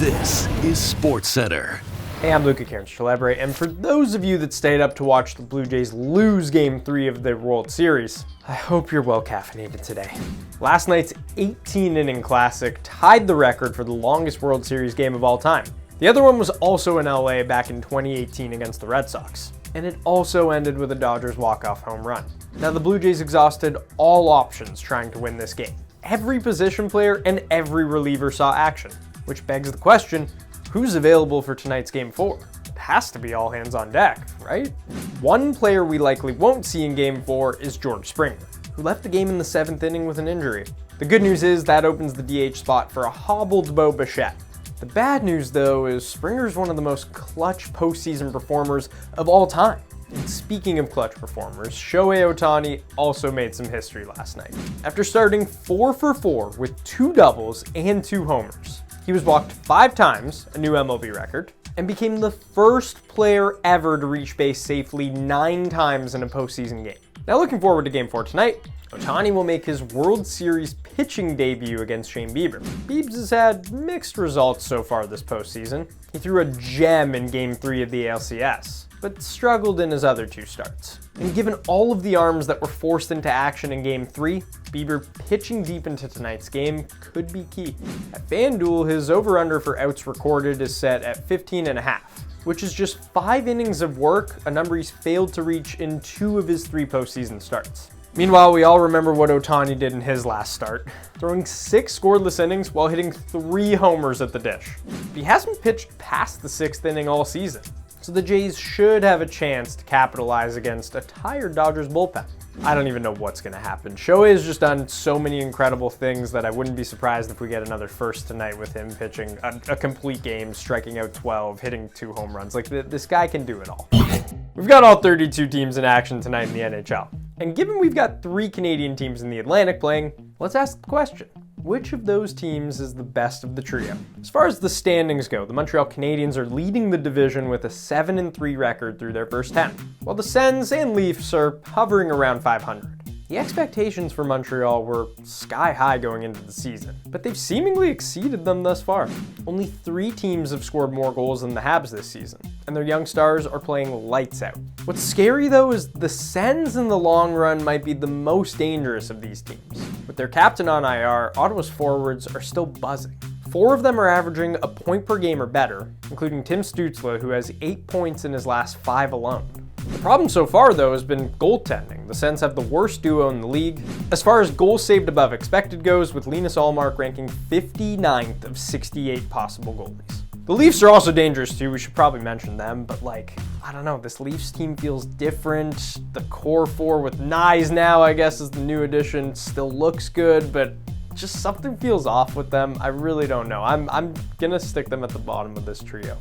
This is Sportscentre. Hey, I'm Luca Cairns-Celebre, and for those of you that stayed up to watch the Blue Jays lose Game 3 of the World Series, I hope you're well caffeinated today. Last night's 18-inning classic tied the record for the longest World Series game of all time. The other one was also in LA back in 2018 against the Red Sox, and it also ended with a Dodgers walk-off home run. Now, the Blue Jays exhausted all options trying to win this game. Every position player and every reliever saw action, which begs the question, who's available for tonight's Game 4? It has to be all hands on deck, right? One player we likely won't see in Game 4 is George Springer, who left the game in the 7th inning with an injury. The good news is that opens the DH spot for a hobbled Bo Bichette. The bad news, though, is Springer's one of the most clutch postseason performers of all time. And speaking of clutch performers, Shohei Ohtani also made some history last night. After starting 4 for 4 with 2 doubles and 2 homers, he was walked 5 times, a new MLB record, and became the first player ever to reach base safely 9 times in a postseason game. Now, looking forward to Game 4 tonight, Ohtani will make his World Series pitching debut against Shane Bieber. Biebs has had mixed results so far this postseason. He threw a gem in Game 3 of the ALCS, but struggled in his other 2 starts. And given all of the arms that were forced into action in Game 3, Bieber pitching deep into tonight's game could be key. At FanDuel, his over-under for outs recorded is set at 15.5, which is just 5 innings of work, a number he's failed to reach in 2 of his 3 postseason starts. Meanwhile, we all remember what Ohtani did in his last start, throwing 6 scoreless innings while hitting 3 homers at the dish. He hasn't pitched past the 6th inning all season, so the Jays should have a chance to capitalize against a tired Dodgers bullpen. I don't even know what's going to happen. Shohei has just done so many incredible things that I wouldn't be surprised if we get another first tonight with him pitching a complete game, striking out 12, hitting 2 home runs. Like, this guy can do it all. We've got all 32 teams in action tonight in the NHL. And given we've got 3 Canadian teams in the Atlantic playing, let's ask the question. Which of those teams is the best of the trio? As far as the standings go, the Montreal Canadiens are leading the division with a 7-3 record through their first 10, while the Sens and Leafs are hovering around 500. The expectations for Montreal were sky high going into the season, but they've seemingly exceeded them thus far. Only 3 teams have scored more goals than the Habs this season, and their young stars are playing lights out. What's scary though is the Sens in the long run might be the most dangerous of these teams. With their captain on IR, Ottawa's forwards are still buzzing. 4 of them are averaging a point per game or better, including Tim Stützle, who has 8 points in his last 5 alone. The problem so far, though, has been goaltending. The Sens have the worst duo in the league. As far as goals saved above expected goes, with Linus Ullmark ranking 59th of 68 possible goalies. The Leafs are also dangerous too, we should probably mention them, but I don't know, this Leafs team feels different. The core 4 with Nyes now, I guess, is the new addition, still looks good, but just something feels off with them. I really don't know. I'm gonna stick them at the bottom of this trio.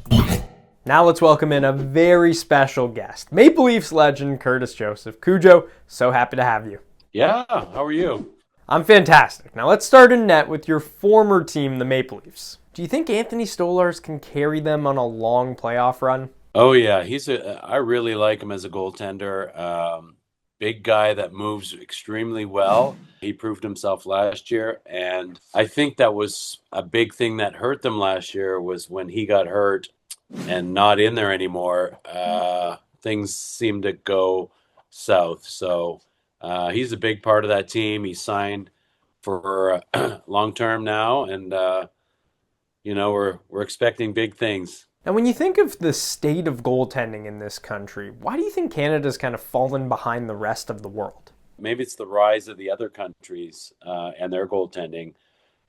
Now let's welcome in a very special guest, Maple Leafs legend Curtis Joseph. Cujo, so happy to have you. Yeah, how are you? I'm fantastic. Now let's start in net with your former team, the Maple Leafs. Do you think Anthony Stolarz can carry them on a long playoff run? Oh yeah, I really like him as a goaltender. Big guy that moves extremely well. He proved himself last year, and I think that was a big thing that hurt them last year was when he got hurt and not in there anymore. Things seemed to go south. So he's a big part of that team. He signed for long term now, and we're expecting big things. Now, when you think of the state of goaltending in this country, why do you think Canada's kind of fallen behind the rest of the world? Maybe it's the rise of the other countries and their goaltending.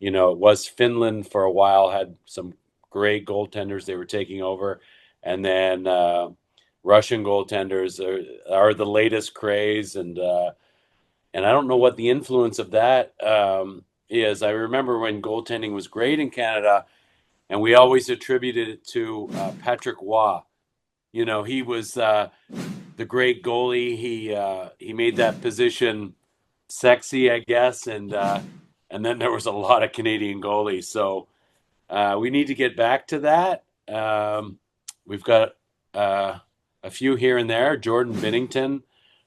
You know, it was Finland for a while, had some great goaltenders they were taking over. And then Russian goaltenders are the latest craze. And I don't know what the influence of that is. I remember when goaltending was great in Canada, and we always attributed it to Patrick Roy. You know, he was the great goalie. He made that position sexy, I guess, and then there was a lot of Canadian goalies. So we need to get back to that. We've got a few here and there. Jordan Binnington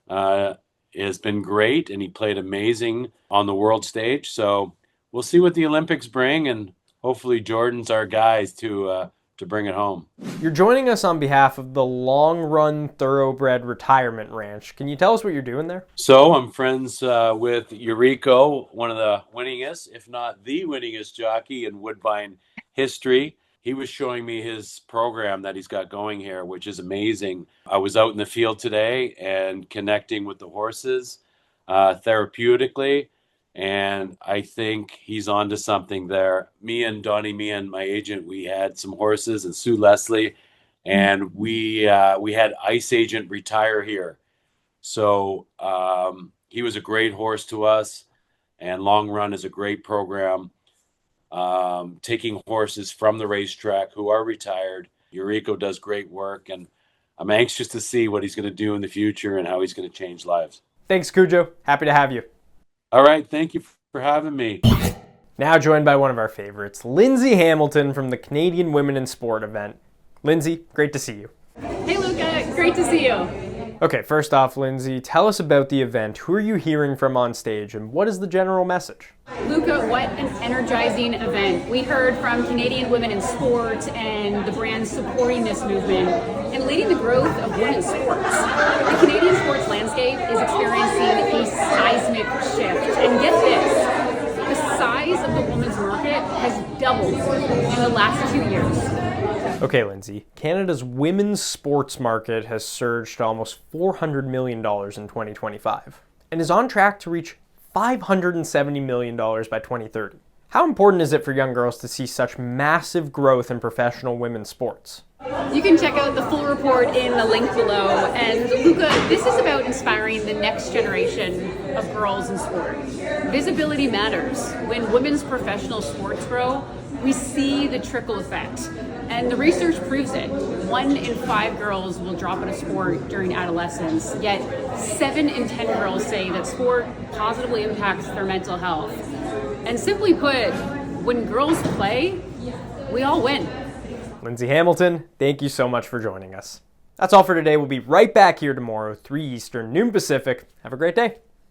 has been great, and he played amazing on the world stage. So we'll see what the Olympics bring, and hopefully Jordan's our guys to bring it home. You're joining us on behalf of the Long Run Thoroughbred Retirement Ranch. Can you tell us what you're doing there? So I'm friends with Yuriko, one of the winningest, if not the winningest jockey in Woodbine history. He was showing me his program that he's got going here, which is amazing. I was out in the field today and connecting with the horses therapeutically, and I think he's onto something there. Me and Donnie Meehan, my agent, we had some horses, and Sue Leslie, and we had Ice Agent retire here. So he was a great horse to us, and Long Run is a great program, taking horses from the racetrack who are retired. Yuriko does great work, and I'm anxious to see what he's going to do in the future and how he's going to change lives. Thanks, Cujo. Happy to have you. All right, thank you for having me. Now joined by one of our favorites, Lindsay Hamilton from the Canadian Women in Sport event. Lindsay, great to see you. Hey Luca, great to see you. Okay, first off, Lindsay, tell us about the event. Who are you hearing from on stage, and what is the general message? Luca, what an energizing event. We heard from Canadian Women in Sport and the brands supporting this movement and leading the growth of women's sports. The Canadian sports landscape is experiencing a seismic shift. And get this, the size of the women's market has doubled in the last 2 years. Okay, Lindsay, Canada's women's sports market has surged to almost $400 million in 2025 and is on track to reach $570 million by 2030. How important is it for young girls to see such massive growth in professional women's sports? You can check out the full report in the link below. And Luca, this is about inspiring the next generation of girls in sport. Visibility matters. When women's professional sports grow, we see the trickle effect. And the research proves it. 1 in 5 girls will drop out of sport during adolescence, yet 7 in 10 girls say that sport positively impacts their mental health. And simply put, when girls play, we all win. Lindsay Hamilton, thank you so much for joining us. That's all for today. We'll be right back here tomorrow, 3 Eastern, noon Pacific. Have a great day.